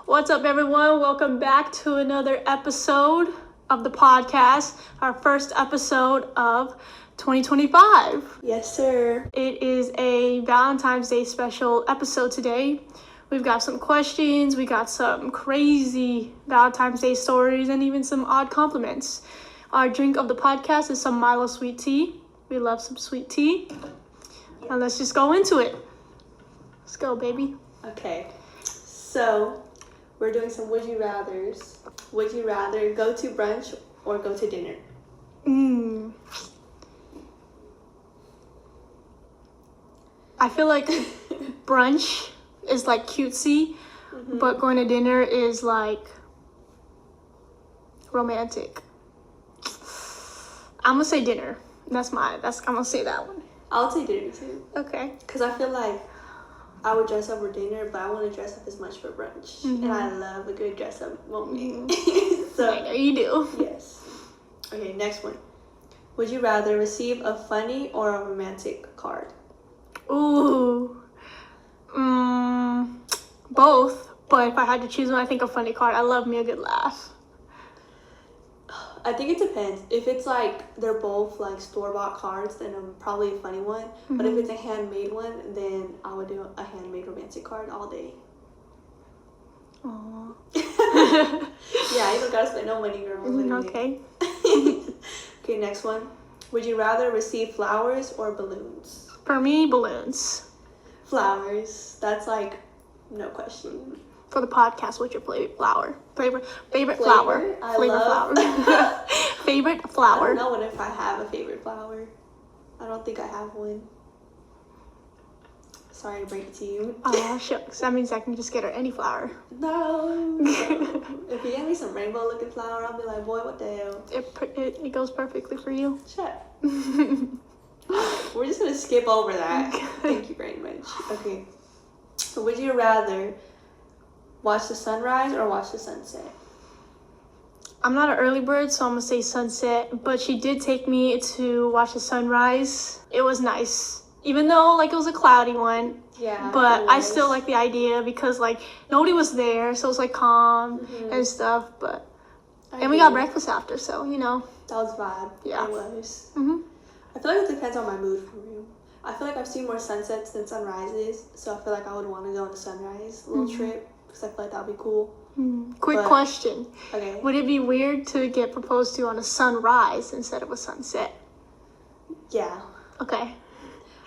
What's up, everyone? Welcome back to another episode of the podcast, our first episode of 2025. Yes, sir. It is a Valentine's Day special episode today. We've got some questions, we got some crazy Valentine's Day stories, and even some odd compliments. Our drink of the podcast is some Milo sweet tea. We love some sweet tea. And let's just go into it. Let's go, baby. Okay. So, we're doing some would you rathers. Would you rather go to brunch or go to dinner? I feel like brunch is like cutesy, but going to dinner is like romantic. I'm gonna say dinner. I'm gonna say that one. I'll take dinner too. Okay. Because I feel like I would dress up for dinner, but I want to dress up as much for brunch. And I love a good dress up moment. So, I know you do. Yes. Okay, next one. Would you rather receive a funny or a romantic card? Ooh. Both. But if I had to choose one, I think a funny card. I love me a good laugh. I think it depends. If it's like they're both like store-bought cards, then probably a funny one. But if it's a handmade one, then I would do a handmade romantic card all day. Aww. Yeah, you don't gotta spend no money, girl. Okay. Okay, next one. Would you rather receive flowers or balloons? For me, balloons. Flowers. That's like no question. For the podcast, what's your favorite flower? Favorite Flavor? flower. I Favorite love- flower. Favorite I flower. don't know if I have a favorite flower. I don't think I have one. Sorry to break it to you. Oh, shucks. That means I can just get her any flower. No. If you get me some rainbow looking flower, I'll be like, boy, what the hell? It goes perfectly for you. Shut. We're just gonna skip over that. Thank you very much. Okay. So would you rather watch the sunrise or watch the sunset? I'm not an early bird, so I'm gonna say sunset. But she did take me to watch the sunrise. It was nice, even though like it was a cloudy one. Yeah. But I still like the idea because like nobody was there, so it was like calm and stuff. But and we got breakfast after, so you know. That was vibe. Yeah. It was. Mhm. I feel like it depends on my mood for real. I feel like I've seen more sunsets than sunrises, so I feel like I would want to go on a sunrise little trip because I feel like that would be cool. Quick But- question. Okay. Would it be weird to get proposed to on a sunrise instead of a sunset? Yeah. Okay.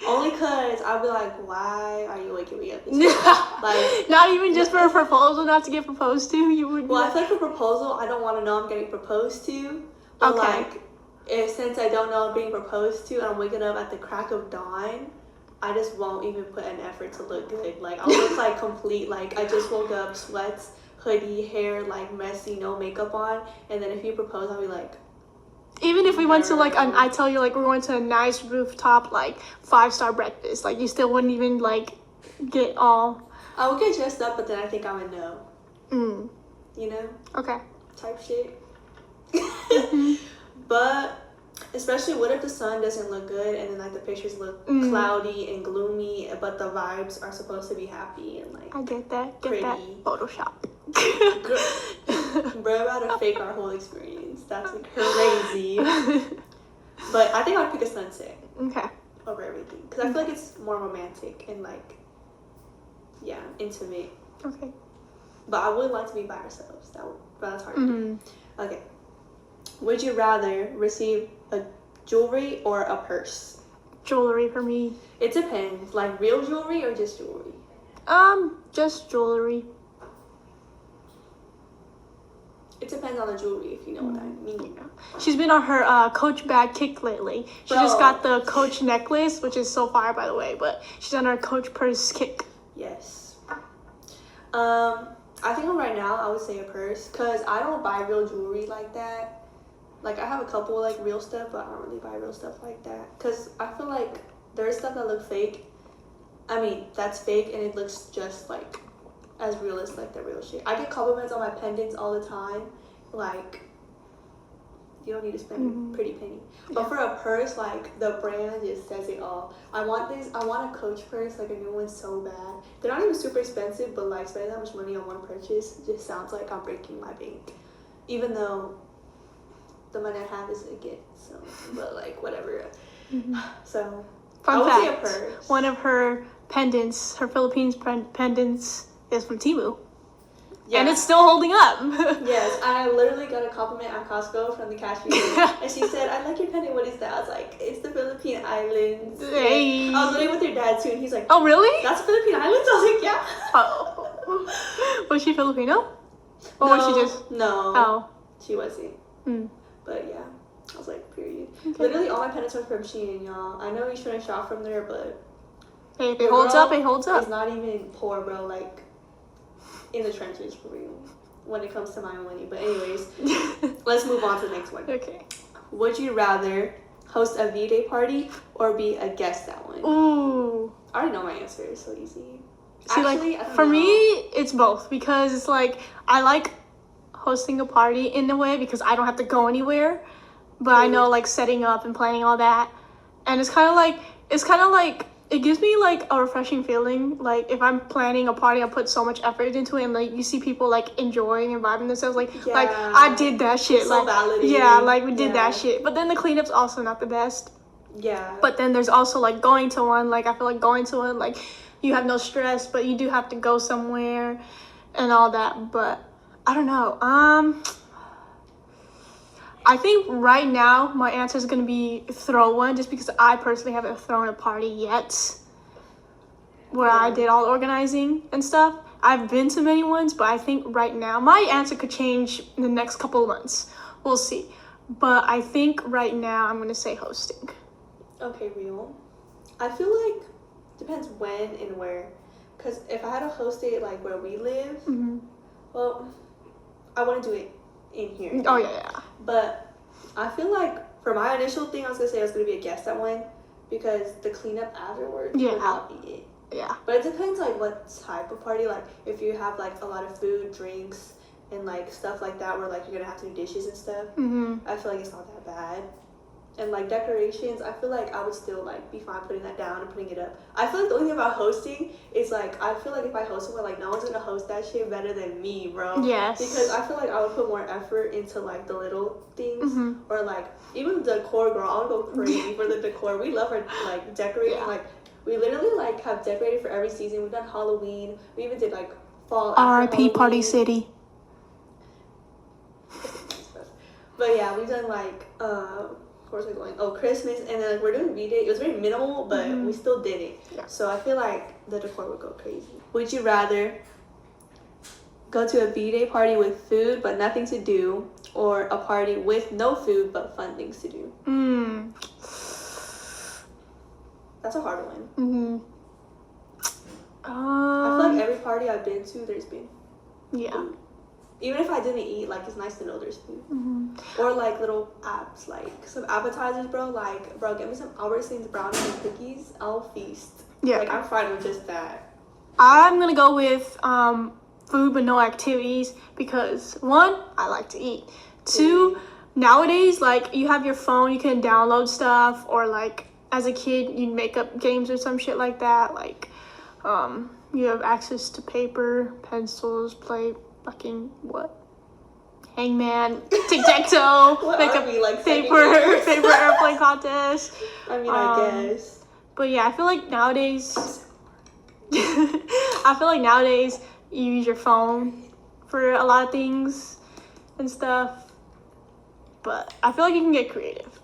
Only because I'd be like, why are you waking me up? Like, Not even just for a proposal, not to get proposed to, you would. well, I feel like for proposal, I don't want to know I'm getting proposed to. But Okay. like, since I don't know I'm being proposed to and I'm waking up at the crack of dawn, I just won't even put an effort to look good. Like, I'll look like complete, like, I just woke up, sweats, hoodie, hair, like, messy, no makeup on. And then if you propose, I'll be like, Even if we went to like I tell you like we're going to a nice rooftop like 5-star breakfast, like you still wouldn't even like get all. I would get dressed up, but then I think I would know. You know? Okay. Type shit. But especially what if the sun doesn't look good and then like the pictures look cloudy and gloomy, but the vibes are supposed to be happy and like I get that. Get pretty. that. Photoshop. We're about to fake our whole experience. That's like crazy. But I think I'd pick a sunset Okay. over everything because I feel like it's more romantic and like intimate. Okay. But I would like to be by ourselves. That's hard to do. Okay. Would you rather receive a jewelry or a purse? Jewelry for me. It depends. Like real jewelry or just jewelry? Just jewelry. It depends on the jewelry, if you know what I mean. She's been on her Coach bag kick lately. She just got the Coach necklace, which is so fire, by the way. But she's on her Coach purse kick. Yes. I think right now I would say a purse because I don't buy real jewelry like that. Like I have a couple like real stuff, but I don't really buy real stuff like that because I feel like there's stuff that look fake. I mean, that's fake and it looks just like as real as like the real shit. I get compliments on my pendants all the time. Like, You don't need to spend a pretty penny. But Yeah. for a purse, like the brand just says it all. I want a Coach purse, like a new one, so bad. They're not even super expensive, but like spending that much money on one purchase just sounds like I'm breaking my bank. Even though the money I have is a gift, so but like whatever. So I Fun would say a fact: purse. one of her pendants, her Philippines pendants, is from Temu, and it's still holding up. Yes, I literally got a compliment at Costco from the cashier, and she said, "I like your pendant. What is that?" I was like, "It's the Philippine Islands." Hey. I was living with your dad too, and he's like, Oh, really? "That's Philippine Islands?" I was like, "Yeah." Oh. Was she Filipino? Or was she just? No. Oh. She wasn't. Mm. But yeah, I was like, period. Okay. Literally, all my pendants are from Shein, y'all. I know you shouldn't shop from there, but Hey, if it holds up, it holds up. it's not even poor, bro. Like in the trenches for real. When it comes to my money. But anyways, let's move on to the next one. Okay. Would you rather host a V-Day party or be a guest at one? Ooh. I already know my answer. It's so easy. See, Actually, I like, don't for know. me, it's both, because it's like I like hosting a party in a way because I don't have to go anywhere, but I know like setting up and planning all that, and it's kind of like it gives me like a refreshing feeling. Like if I'm planning a party, I put so much effort into it, and like you see people like enjoying and vibing themselves, like I did that shit. It's so like validating. yeah, like we did that shit. But then the cleanup's also not the best. Yeah. But then there's also like going to one. Like I feel like going to one, like you have no stress, but you do have to go somewhere and all that. But I don't know. I think right now my answer is gonna be throw one, just because I personally haven't thrown a party yet where I did all the organizing and stuff. I've been to many ones, but I think right now my answer could change in the next couple of months. We'll see. But I think right now I'm gonna say hosting. Okay, real. I feel like depends when and where. Because if I had to host it like where we live, well, I wouldn't do it in here. Oh yeah. But I feel like for my initial thing, I was gonna say I was gonna be a guest at one because the cleanup afterwards would not be it. Yeah. But it depends like what type of party. Like if you have like a lot of food, drinks, and like stuff like that, where like you're gonna have to do dishes and stuff. I feel like it's not that bad. And like decorations, I feel like I would still like be fine putting that down and putting it up. I feel like the only thing about hosting is like I feel like if I host somewhere, like no one's gonna host that shit better than me, bro. Yes. Because I feel like I would put more effort into like the little things or like even the decor, girl. I would go crazy for the decor. We love our like decorating. Like we literally like have decorated for every season. We've done Halloween. We even did like fall. R.I.P. Party City. But yeah, we've done like of course we're going Christmas, and then like we're doing V-Day. It was very minimal, but we still did it. Yeah. So I feel like the decor would go crazy. Would you rather go to a V-Day party with food but nothing to do, or a party with no food but fun things to do? That's a hard one. I feel like every party I've been to, there's been food. Even if I didn't eat, like, it's nice to know there's food. Or, like, little apps, like, some appetizers, bro. Like, bro, get me some Albertsons brownies and cookies. I'll feast. Yeah. Like, I'm fine with just that. I'm gonna go with food but no activities because, one, I like to eat. Two, nowadays, like, you have your phone, you can download stuff, or, like, as a kid, you'd make up games or some shit like that. Like, you have access to paper, pencils, play fucking what? Hangman, tic-tac-toe, make a like paper airplane contest. I mean, I guess. But yeah, I feel like nowadays you use your phone for a lot of things and stuff. But I feel like you can get creative.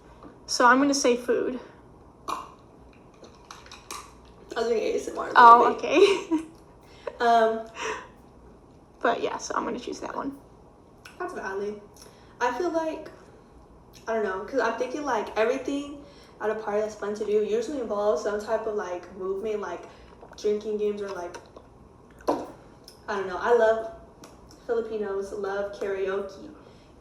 So I'm gonna say food. I was doing ASMR. Oh, okay. But yeah, so I'm gonna choose that one. That's valid. I feel like, I don't know, because I'm thinking like everything at a party that's fun to do usually involves some type of like movement, like drinking games or like, I don't know. I love Filipinos, love karaoke.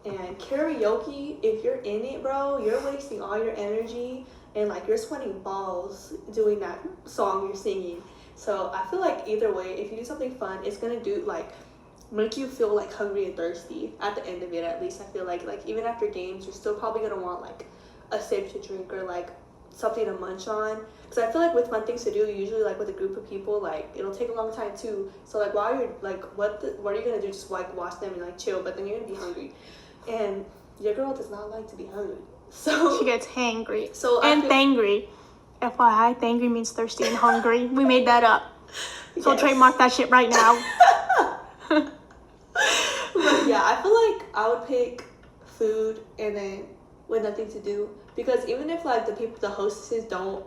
And karaoke, if you're in it, bro, you're wasting all your energy and like you're sweating balls doing that song you're singing. So I feel like either way, if you do something fun, it's gonna do like make you feel like hungry and thirsty at the end of it. At least I feel like even after games, you're still probably gonna want like a sip to drink or like something to munch on. Because I feel like with fun things to do, usually like with a group of people, like it'll take a long time too. So like while you're like, what are you gonna do? Just like watch them and like chill, but then you're gonna be hungry, and your girl does not like to be hungry. So she gets hangry. So and thangry. FYI, thangry means thirsty and hungry. We made that up. So yes. trademark that shit right now. But yeah, I feel like I would pick food and then with nothing to do, because even if like the hostesses don't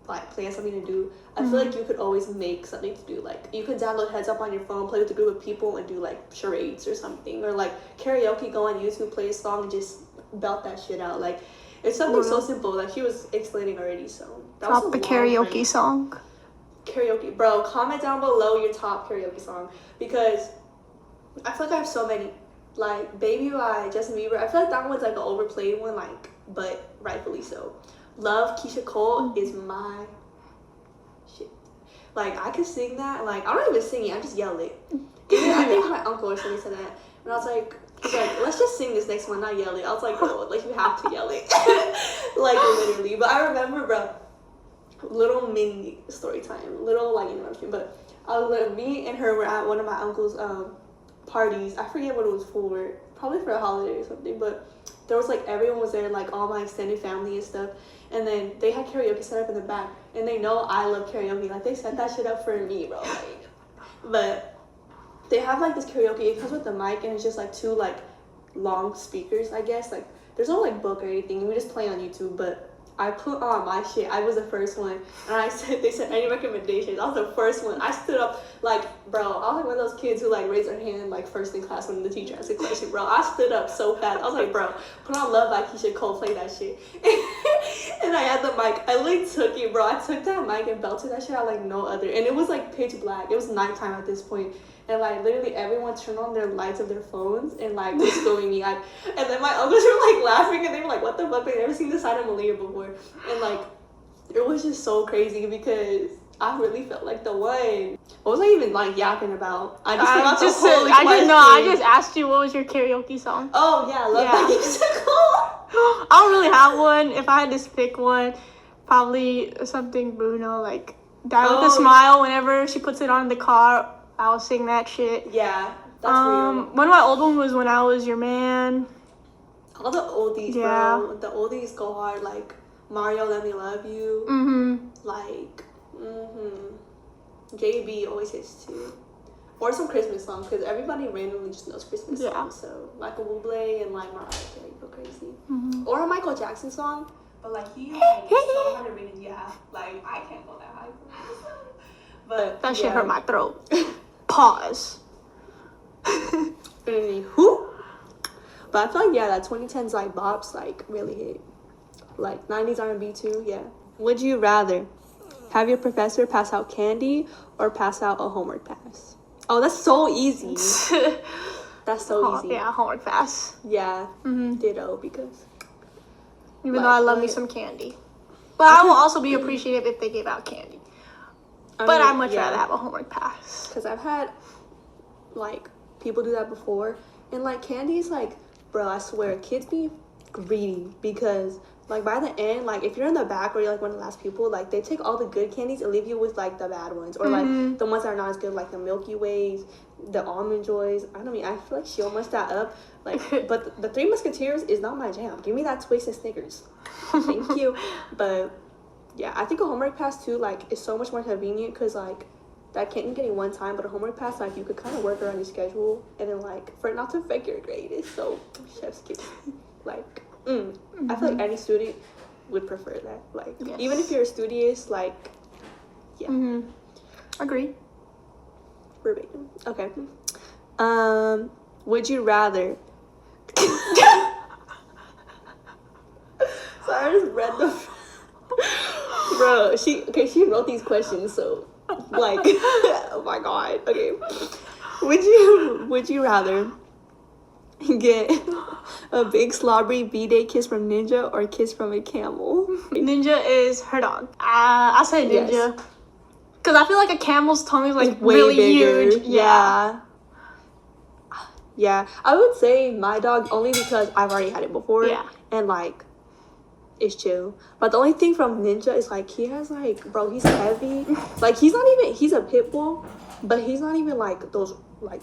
like plan something to do, I feel like you could always make something to do. Like you could download Heads Up on your phone, play with a group of people, and do like charades or something, or like karaoke. Go on YouTube, play a song, and just belt that shit out. Like it's something so simple. Like she was explaining already. So drop the karaoke song. Karaoke, bro. Comment down below your top karaoke song, because I feel like I have so many. Like Baby by Justin Bieber. I feel like that one's like an overplayed one, like, but rightfully so. Love, Keisha Cole is my shit. Like I could sing that. Like I don't even sing it. I just yell it. Even, I think my uncle or somebody said that, and I was like, he's like, let's just sing this next one, not yell it. I was like, bro, like you have to yell it, like literally. But I remember, bro, little mini story time, little like but me and her were at one of my uncle's parties. I forget what it was for, probably for a holiday or something, but there was like everyone was there, like all my extended family and stuff, and then they had karaoke set up in the back, and they know I love karaoke, like they set that shit up for me, bro. Like, but they have like this karaoke, it comes with the mic, and it's just like two like long speakers, I guess. Like there's no like book or anything, we just play on YouTube. But I put on my shit. I was the first one, and they said any recommendations. I was the first one. I stood up like, bro, I was like one of those kids who like raised their hand like first in class when the teacher asked a question, bro. I stood up so fast. I was like, bro, put on Love by Keisha Cole, play that shit. And I had the mic. I literally took it, bro. I took that mic and belted that shit out like no other. And it was like pitch black. It was nighttime at this point. And like literally everyone turned on their lights of their phones and like was filming me. And then my uncles were like laughing, and they were like, what the fuck? They never seen this side of Malia before. And like it was just so crazy because I really felt like the one. What was I even like yapping about? I just asked you what was your karaoke song. Oh yeah, Love by Keisha Cole. I don't really have one. If I had to pick one, probably something Bruno, like Die with a Smile. Whenever she puts it on in the car, I'll sing that shit. Yeah, that's real. One of my old ones was When I Was Your Man. All the oldies, bro. The oldies go hard. Like Mario, Let Me Love You. Like, JB always hits too. Or some Christmas songs, because everybody randomly just knows Christmas songs. So Michael Bublé and like Mariah Carey go crazy. Or a Michael Jackson song. But like he like so underrated. Yeah, like I can't go that high for him. But that shit hurt my throat. Pause. Anywho, but I feel like that 2010s like bops like really hit. Like 90s R&B too. Yeah. Would you rather have your professor pass out candy or pass out a homework pass? Oh, that's so easy. That's so easy. Yeah, homework pass. Yeah. Ditto, because even though I love me some candy, but I will also be appreciative if they give out candy. But I'd much rather have a homework pass. Because I've had, like, people do that before. And, like, candy's, like, bro, I swear, kids be greedy. Because, like, by the end, like, if you're in the back or you're, like, one of the last people, like, they take all the good candies and leave you with, like, the bad ones. Or, like, the ones that are not as good, like, the Milky Ways, the Almond Joys. I feel like she'll mess that up. Like, but the Three Musketeers is not my jam. Give me that Twisted Snickers. Thank you. But yeah, I think a homework pass too, like, is so much more convenient, because like that can't you getting one time, but a homework pass, like, you could kind of work around your schedule, and then like for it not to affect your grade is so chef's kiss. Like I feel like any student would prefer that, like, even if you're studious, like, Agree. Verbatim. Okay. Would you rather so I just read the bro, she wrote these questions, so like oh my god. Okay. Would you rather get a big slobbery B-Day kiss from Ninja or a kiss from a camel? Ninja is her dog. I say Ninja. Because I feel like a camel's tummy is like way really bigger. huge. Yeah. Yeah, I would say my dog only because I've already had it before. Yeah. And like, it's chill. But the only thing from Ninja is like he has like, bro, he's heavy. Like he's a pit bull, but he's not even like those like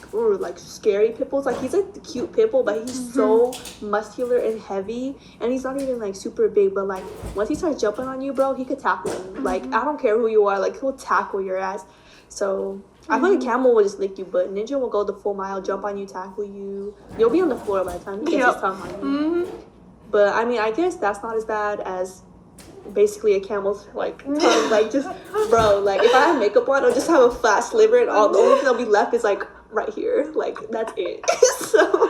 scary pit bulls. Like he's a cute pit bull, but he's so muscular and heavy, and he's not even like super big. But like once he starts jumping on you, bro, he could tackle you. Like I don't care who you are, like he'll tackle your ass. So I feel like Camel will just lick you, but Ninja will go the full mile, jump on you, tackle you. You'll be on the floor by the time he gets his tongue on you. But I mean, I guess that's not as bad as basically a camel's like tongue. Like just, bro, like if I have makeup on, I'll just have a flat sliver, and all the only thing that'll be left is like right here. Like that's it. So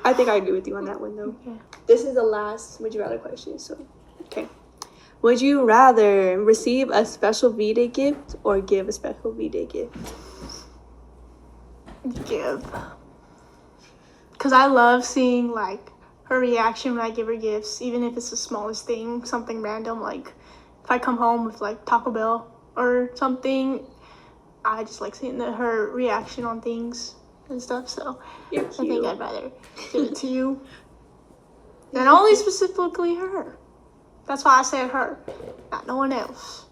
I think I agree with you on that one though. Okay. This is the last would you rather question. So okay. Would you rather receive a special V-Day gift or give a special V-Day gift? Give. Because I love seeing, like, her reaction when I give her gifts, even if it's the smallest thing, something random. Like, if I come home with, like, Taco Bell or something, I just like seeing her reaction on things and stuff. So I think I'd rather give it to you. And only specifically her. That's why I said her, not no one else.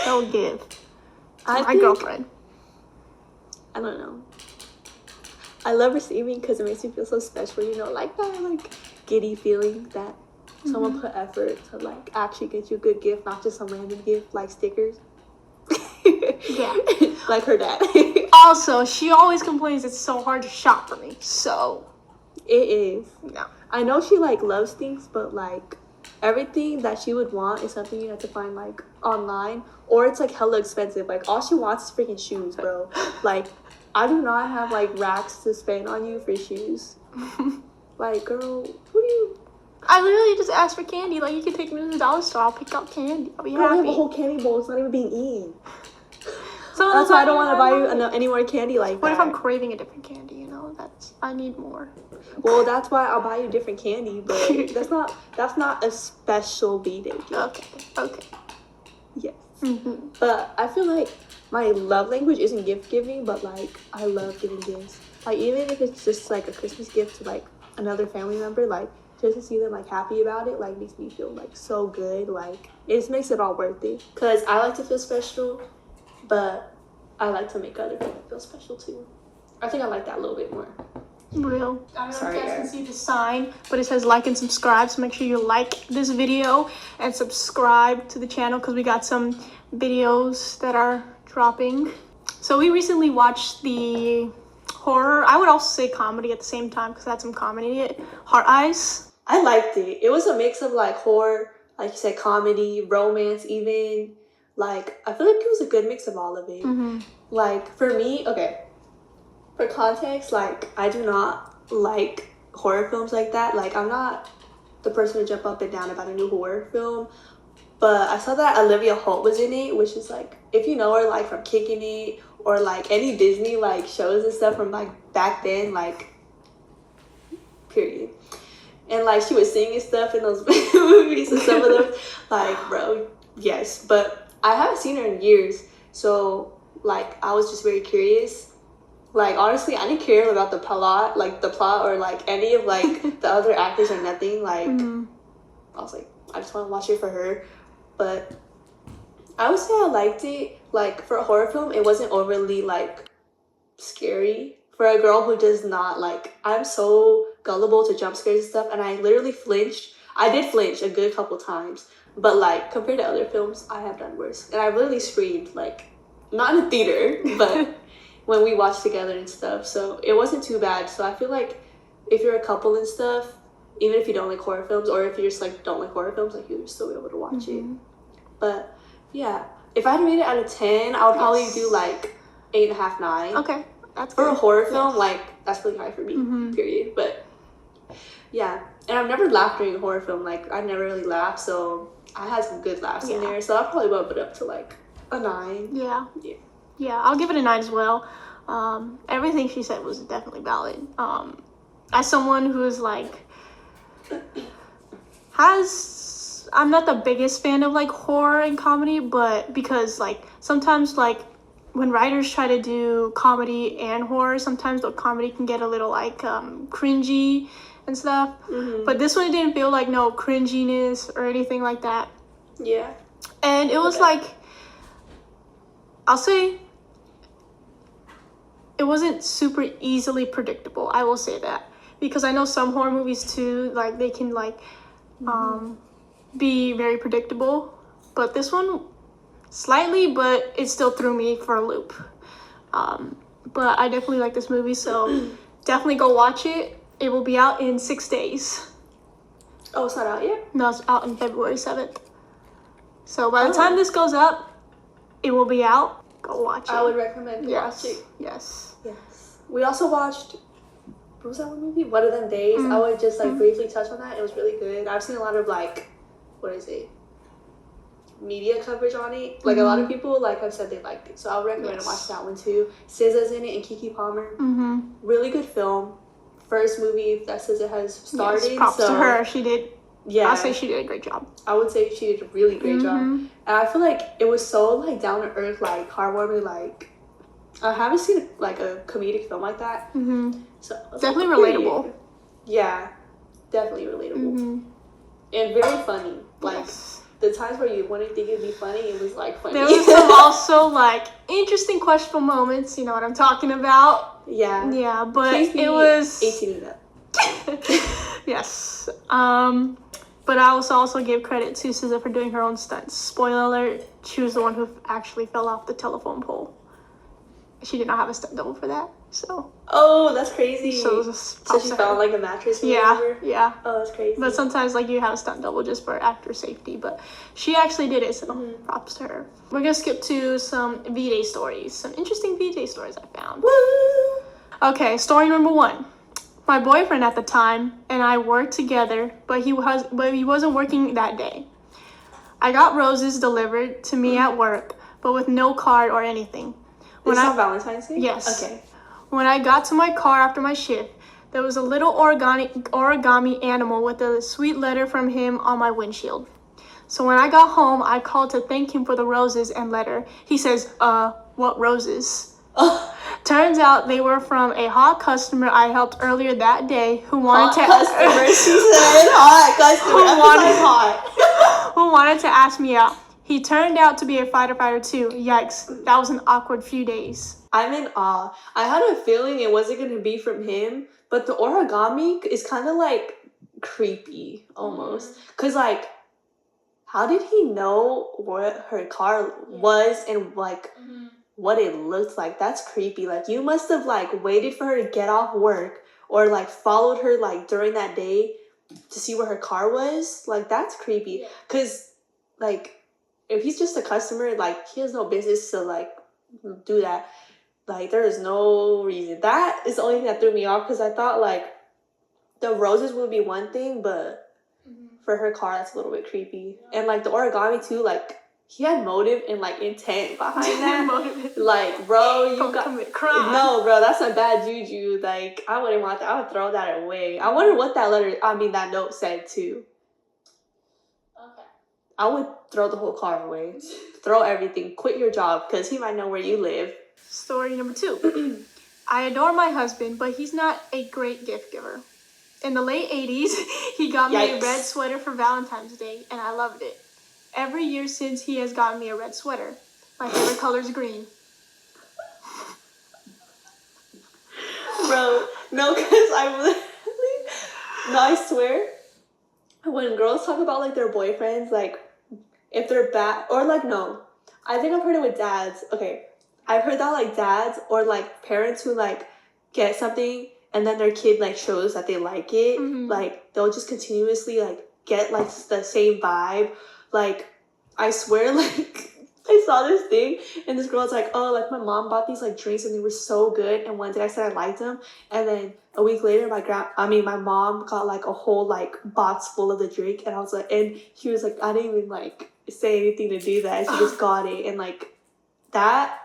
So give. My girlfriend. I don't know. I love receiving because it makes me feel so special, you know, like that like giddy feeling that someone put effort to like actually get you a good gift, not just some random gift like stickers. Yeah. Like her dad. Also, she always complains it's so hard to shop for me, so. It is. No. I know she like loves things, but like everything that she would want is something you have to find like online, or it's like hella expensive. Like all she wants is freaking shoes, bro. Like I do not have like racks to spend on you for shoes. Like girl, who do you? I literally just asked for candy. Like you can take me to the dollar store. I'll pick out candy. I'll be happy. I have a whole candy bowl. It's not even being eaten. So that's why I don't want to buy you any more candy like that. What if I'm craving a different candy? You know, I need more. Well, that's why I'll buy you different candy, but that's not a special B-Day gift. Okay. Yes. But I feel like my love language isn't gift giving, but like I love giving gifts. Like even if it's just like a Christmas gift to like another family member, like just to see them like happy about it, like makes me feel like so good. Like it just makes it all worth it. Cause I like to feel special, but I like to make other people feel special too. I think I like that a little bit more. Real. I don't know if you guys can see the sign, but it says like and subscribe. So make sure you like this video and subscribe to the channel because we got some videos that are dropping. So we recently watched the horror. I would also say comedy at the same time because it had some comedy in it. Heart Eyes. I liked it. It was a mix of like horror, like you said, comedy, romance, even. Like I feel like it was a good mix of all of it. Like for me, okay. For context, like, I do not like horror films like that. Like, I'm not the person to jump up and down about a new horror film. But I saw that Olivia Holt was in it, which is, like, if you know her, like, from Kicking It or, like, any Disney, like, shows and stuff from, like, back then, like, period. And, like, she was singing stuff in those movies and some of them. Like, bro, yes. But I haven't seen her in years. So, like, I was just very curious. Like, honestly, I didn't care about the plot or, like, any of, like, the other actors or nothing. Like, I was like, I just want to watch it for her. But I would say I liked it. Like, for a horror film, it wasn't overly, like, scary. For a girl who does not, like, I'm so gullible to jump scares and stuff. And I literally flinched. I did flinch a good couple times. But, like, compared to other films, I have done worse. And I literally screamed, like, not in a theater, but... when we watched together and stuff, so it wasn't too bad. So I feel like if you're a couple and stuff, even if you don't like horror films, or if you just like don't like horror films, like you'll still be able to watch it. But yeah, if I had to rate it out of 10, I would probably do like 8.5, 9. Okay, that's for good. a horror film. Like that's really high for me. Period. But yeah, and I've never laughed during a horror film. Like I never really laughed, so I had some good laughs in there. So I'll probably bump it up to like a 9. Yeah, I'll give it a 9 as well. Everything she said was definitely valid. As someone who's like I'm not the biggest fan of like horror and comedy, but because like sometimes like when writers try to do comedy and horror, sometimes the comedy can get a little like cringy and stuff. But this one didn't feel like no cringiness or anything like that. Yeah. And it was like, I'll say, it wasn't super easily predictable. I will say that, because I know some horror movies too, like they can like be very predictable, but this one slightly, but it still threw me for a loop. But I definitely like this movie, so definitely go watch it. It will be out in 6 days. Oh, it's not out yet? No, it's out on February 7th. So by the time this goes up, it will be out. Go watch it. I would recommend yes. watching. Yes. Yes. We also watched, what was that one movie? One of Them Days. I would just like briefly touch on that. It was really good. I've seen a lot of like, what is it? Media coverage on it. Like a lot of people like have said they liked it. So I would recommend to watch that one too. SZA's in it and Keke Palmer. Really good film. First movie that SZA has started. Yes, props to her. She did. Yeah. I'll say she did a great job. I would say she did a really great job. And I feel like it was so like down to earth, like heartwarming. Like I haven't seen like a comedic film like that. So definitely relatable. Yeah, definitely relatable. And very funny. Like the times where you wouldn't think it'd be funny, it was like funny. There was some also like interesting questionable moments. You know what I'm talking about? Yeah. Yeah, but Please be it was 18 and up. Yes. But I also give credit to SZA for doing her own stunts. Spoiler alert, she was the one who actually fell off the telephone pole. She did not have a stunt double for that, so. Oh, that's crazy. So she fell on like a mattress or whatever? Yeah. Oh, that's crazy. But sometimes like you have a stunt double just for actor safety, but she actually did it, so props to her. We're gonna skip to some V-Day stories, some interesting V-Day stories I found. Woo! Okay, story number 1. My boyfriend at the time and I worked together, but he wasn't working that day. I got roses delivered to me at work, but with no card or anything. It's on Valentine's Day? Yes. Okay. When I got to my car after my shift, there was a little origami animal with a sweet letter from him on my windshield. So when I got home, I called to thank him for the roses and letter. He says, what roses? Turns out they were from a hot customer I helped earlier that day who wanted who wanted to ask me out. He turned out to be a fighter too. Yikes, that was an awkward few days. I'm in awe. I had a feeling it wasn't going to be from him, but the origami is kind of like creepy almost. Because like, how did he know what her car was and like what it looked like? That's creepy. Like you must have like waited for her to get off work or like followed her like during that day to see where her car was. Like that's creepy. Because like if he's just a customer, like he has no business to like do that. Like there is no reason. That is the only thing that threw me off because I thought like the roses would be one thing, but for her car that's a little bit creepy. And like the origami too, like he had motive and like intent behind that. Like bro, you got commit crime. No, bro, that's a bad juju. Like I wouldn't want that. I would throw that away. I wonder what that note said too. Okay. I would throw the whole car away. Throw everything. Quit your job because he might know where you live. Story number 2. I adore my husband, but he's not a great gift giver. In the late 80s, he got me a red sweater for Valentine's Day, and I loved it. Every year since, he has gotten me a red sweater. My favorite color is green. Bro, no, because I swear, when girls talk about like their boyfriends, like if they're bad, or like no, I think I've heard it with dads. Okay, I've heard that like dads or like parents who like get something and then their kid like shows that they like it, like they'll just continuously like get like the same vibe. Like I swear, like I saw this thing and this girl's like, oh, like my mom bought these like drinks and they were so good, and one day I said I liked them, and then a week later my mom got like a whole like box full of the drink, and I was like, and she was like, I didn't even like say anything to do that, she just got it. And like that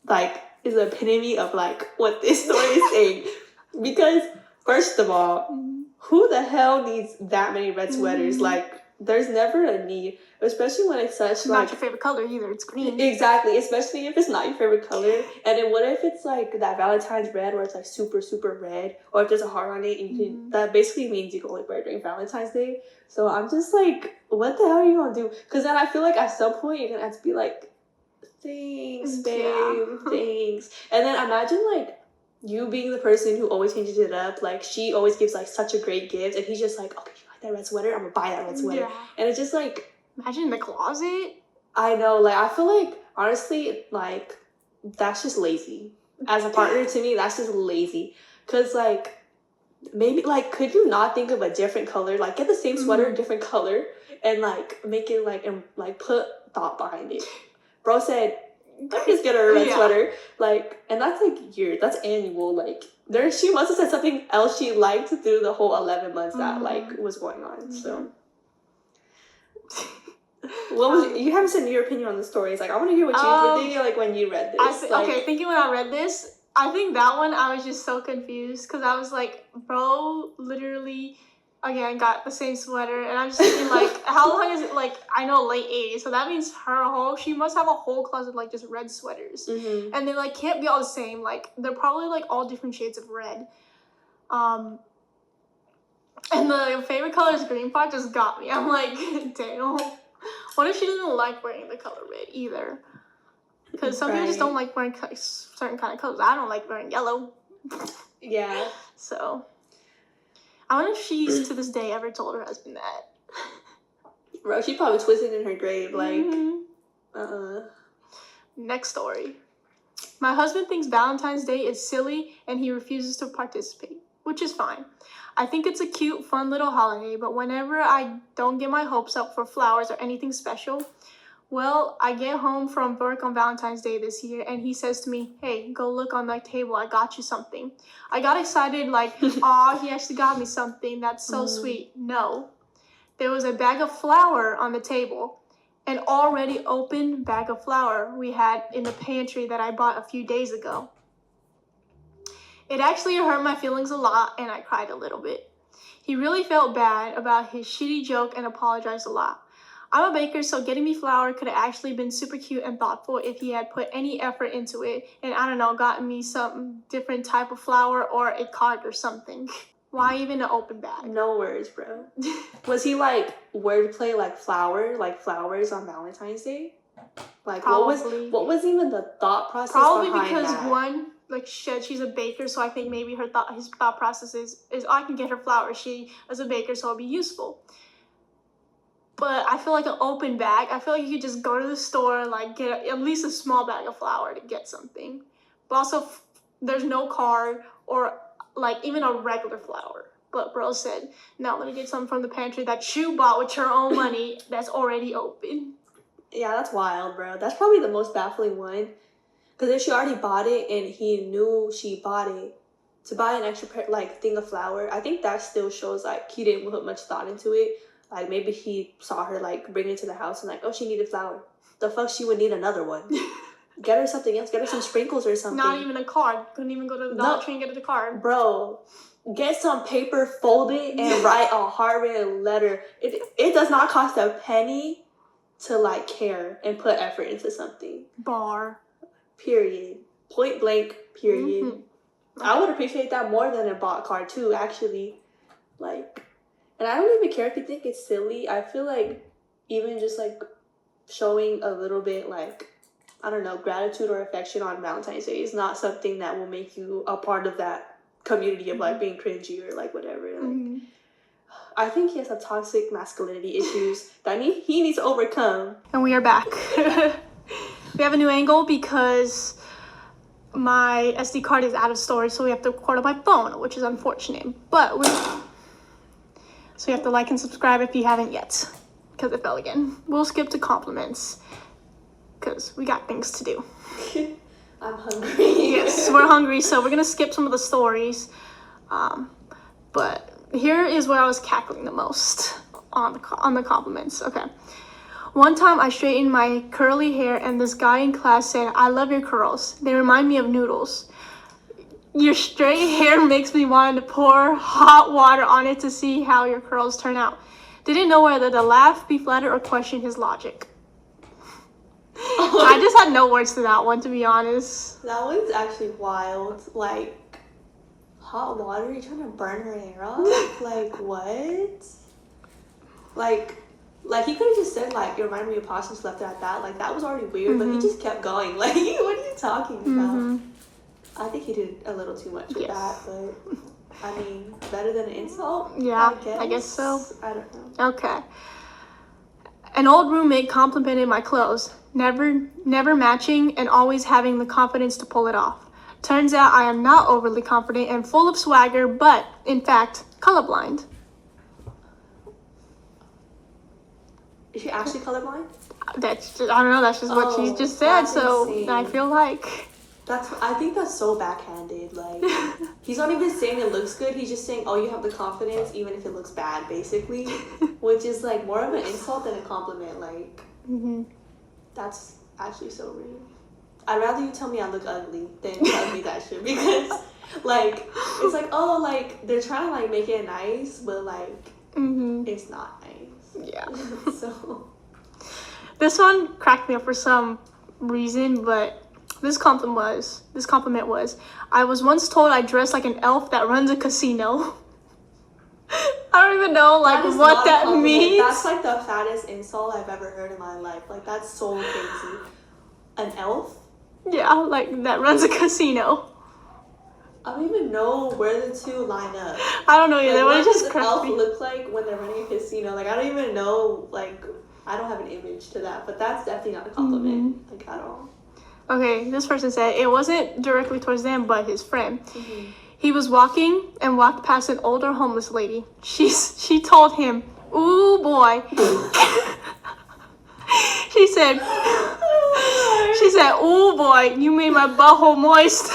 like is the epitome of like what this story is saying. Because first of all, who the hell needs that many red sweaters? Like there's never a need, especially when it's such Not like your favorite color either. It's green. exactly, especially if it's not your favorite color. And then what if it's like that Valentine's red where it's like super super red, or if there's a heart on it and you can that basically means you can only wear it during Valentine's Day. So I'm just like, what the hell are you gonna do? Because then I feel like at some point you're gonna have to be like, thanks babe, thanks. And then imagine like you being the person who always changes it up. Like she always gives like such a great gift and he's just like, okay, you like that red sweater, I'm gonna buy that red sweater. And it's just like, imagine in the closet. I know, like I feel like honestly like that's just lazy. As a partner, to me that's just lazy. Because like maybe like could you not think of a different color, like get the same sweater different color and like make it like and like put thought behind it. Bro said, I just get her a red sweater, like, and that's like that's annual. Like, she must have said something else she liked through the whole 11 months that like was going on. So, what was you haven't said your opinion on the stories? Like, I want to hear what you were thinking. Like when you read this. Thinking when I read this, I think that one I was just so confused because I was like, bro, literally. Again, got the same sweater, and I'm just thinking, like, how long is it? Like, I know late 80s, so that means she must have a whole closet of, like, just red sweaters. And they, like, can't be all the same. Like, they're probably, like, all different shades of red. And the favorite color is green part just got me. I'm like, damn. What if she doesn't like wearing the color red either? Because some people just don't like wearing certain kind of colors. I don't like wearing yellow. Yeah. So... I wonder if she's to this day ever told her husband that. Bro, she probably twisted in her grave, like, Next story. My husband thinks Valentine's Day is silly and he refuses to participate, which is fine. I think it's a cute, fun little holiday, but whenever I don't get my hopes up for flowers or anything special, well, I get home from work on Valentine's Day this year, and he says to me, hey, go look on my table. I got you something. I got excited like, aw, he actually got me something. That's so sweet. No. There was a bag of flour on the table, an already open bag of flour we had in the pantry that I bought a few days ago. It actually hurt my feelings a lot, and I cried a little bit. He really felt bad about his shitty joke and apologized a lot. I'm a baker, so getting me flour could have actually been super cute and thoughtful if he had put any effort into it and, I don't know, gotten me some different type of flour or a card or something. Why even an open bag? No words, bro. Was he like wordplay like flower, like flowers on Valentine's Day? Like probably. what was even the thought process probably behind because that? One, like she's a baker, so I think maybe his thought process is I can get her flour. She is a baker, so it'll be useful. But I feel like an open bag, I feel like you could just go to the store, like get at least a small bag of flour to get something. But also, there's no card or like even a regular flour. But bro said, no, let me get something from the pantry that you bought with your own money that's already open. Yeah, that's wild, bro. That's probably the most baffling one. Because if she already bought it and he knew she bought it, to buy an extra like thing of flour, I think that still shows like he didn't put much thought into it. Like, maybe he saw her, like, bring it to the house and, like, oh, she needed flour. The fuck she would need another one? Get her something else. Get her some sprinkles or something. Not even a card. Couldn't even go to the Dollar Tree and get a card. Bro, get some paper, fold it, and write a handwritten letter. It does not cost a penny to, like, care and put effort into something. Bar. Period. Point blank, period. Okay. I would appreciate that more than a bought card, too, actually. Like... And I don't even care if you think it's silly. I feel like even just, like, showing a little bit, like, I don't know, gratitude or affection on Valentine's Day is not something that will make you a part of that community of, like, being cringy or, like, whatever. Like, I think he has some toxic masculinity issues that he needs to overcome. And we are back. We have a new angle because my SD card is out of storage, so we have to record on my phone, which is unfortunate. But so you have to like and subscribe if you haven't yet, because it fell again. We'll skip to compliments, because we got things to do. I'm hungry. Yes, we're hungry, so we're going to skip some of the stories. But here is where I was cackling the most on the compliments. Okay. One time I straightened my curly hair, and this guy in class said, I love your curls. They remind me of noodles. Your straight hair makes me want to pour hot water on it to see how your curls turn out. Didn't know whether to laugh, be flattered, or question his logic. I just had no words to that one, to be honest. That one's actually wild. Like, hot water? You're trying to burn her hair off? Like, what? Like he could have just said, like, you remind me of possums, left it at that. Like, that was already weird, but he just kept going. Like, what are you talking about? I think he did a little too much with that, but I mean, better than an insult? Yeah, I guess so. I don't know. Okay. An old roommate complimented my clothes, never matching and always having the confidence to pull it off. Turns out I am not overly confident and full of swagger, but in fact, colorblind. Is she actually colorblind? That's just, I don't know, that's just what she just said, so insane. I feel like... I think that's so backhanded. Like, he's not even saying it looks good. He's just saying, oh, you have the confidence even if it looks bad, basically. Which is, like, more of an insult than a compliment. Like, that's actually so rude. I'd rather you tell me I look ugly than tell me that shit. Because, like, it's like, oh, like, they're trying to, like, make it nice, but, like, it's not nice. Yeah. So. This one cracked me up for some reason, but... This compliment was, I was once told I dress like an elf that runs a casino. I don't even know, like, what that means. That's, like, the fattest insult I've ever heard in my life. Like, that's so crazy. An elf? Yeah, like, that runs a casino. I don't even know where the two line up. I don't know either. Like, What does an elf look like when they're running a casino? Like, I don't even know, like, I don't have an image to that. But that's definitely not a compliment, like, at all. Okay, this person said it wasn't directly towards them, but his friend. He was walking and walked past an older homeless lady. She told him, "Ooh boy." she said, "Ooh boy, you made my butthole moist."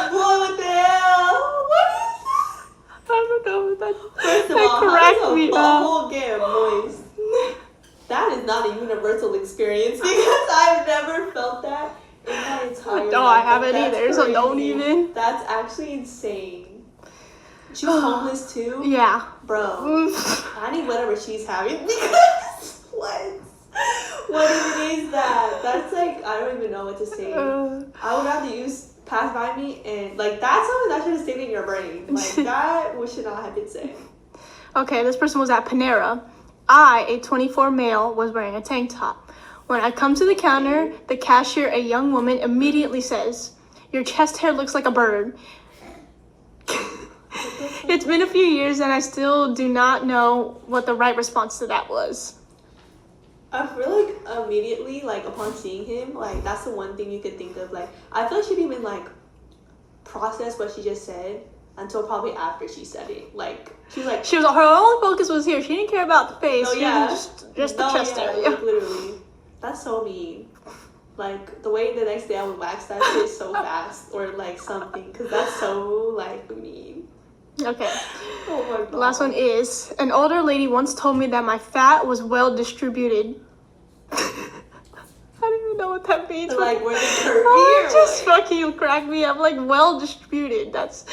What the hell? What is that? I don't know. First of all, how does a butthole get moist? That is not even a virtual experience because I've never felt that in my entire life. No, I haven't either, so don't even. That's actually insane. She was homeless too? Yeah. Bro, I need whatever she's having because what even is that? That's like, I don't even know what to say. I would rather you pass by me and, like, that's something that should have stayed in your brain. Like, that should not have been said. Okay, this person was at Panera. I, a 24 male, was wearing a tank top. When I come to the counter, the cashier, a young woman, immediately says, "Your chest hair looks like a bird." It's been a few years and I still do not know what the right response to that was. I feel like immediately, like, upon seeing him, like, that's the one thing you could think of. Like, I feel like she didn't even, like, process what she just said until probably after she said it. Like, her only focus was here. She didn't care about the face. Oh, yeah. Just the chest area. Like, literally. That's so mean. Like, the way the next day I would wax that shit so fast or, like, something. Because that's so, like, mean. Okay. Oh, my God. The last one is, an older lady once told me that my fat was well distributed. I don't even know what that means. Like, where the curvy just fucking crack me up. Like, well distributed. That's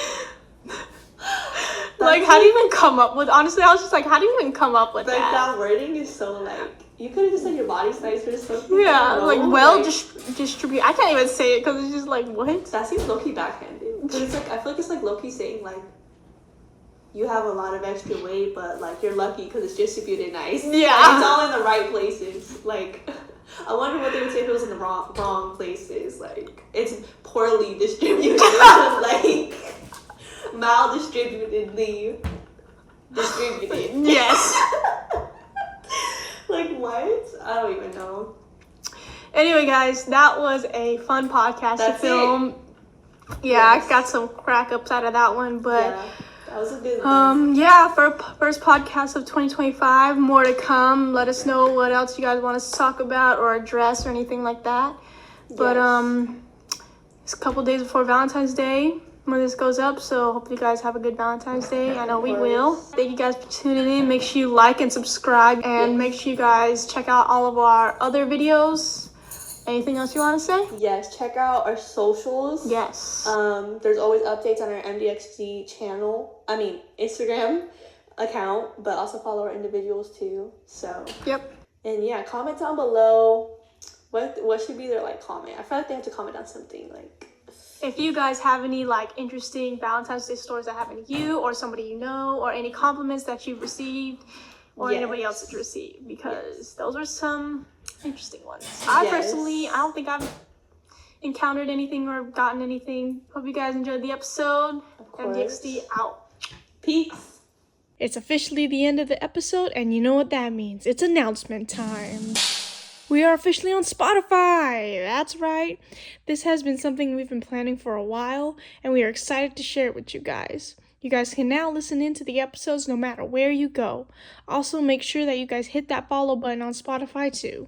like, how do you even come up with, honestly, I was just like, how do you even come up with that? Like, that wording is so, like, you could have just said your body's nice or something. Yeah, like, well distribute. I can't even say it because it's just like, what? That seems low-key backhanded. But it's like, I feel like it's like low-key saying, like, you have a lot of extra weight, but, like, you're lucky because it's distributed nice. Yeah. Like, it's all in the right places. Like, I wonder what they would say if it was in the wrong places. Like, it's poorly distributed. Like, maldistributedly distributed. Yes. Like, what? I don't even know. Anyway, guys, that was a fun podcast to film. Yeah, yes. I got some crack ups out of that one, but yeah, that was a good one. Yeah, for first podcast of 2025, more to come. Let us know what else you guys want us to talk about or address or anything like that. Yes. But it's a couple days before Valentine's Day when this goes up, so hope you guys have a good Valentine's Day. I know we will. Thank you guys for tuning in. Make sure you like and subscribe, and make sure you guys check out all of our other videos. Anything else you want to say? Yes, check out our socials. Yes. There's always updates on our MDXD Instagram account, but also follow our individuals too. So. Yep. And yeah, comment down below. What should be their comment? I feel like they have to comment on something If you guys have any interesting Valentine's Day stories that happened to you or somebody you know, or any compliments that you've received or anybody else that you received, because those are some interesting ones. I personally, I don't think I've encountered anything or gotten anything. Hope you guys enjoyed the episode. MDXD out. Peace. It's officially the end of the episode, and you know what that means. It's announcement time. We are officially on Spotify. That's right. This has been something we've been planning for a while, and we are excited to share it with you guys. You guys can now listen into the episodes no matter where you go. Also, make sure that you guys hit that follow button on Spotify too.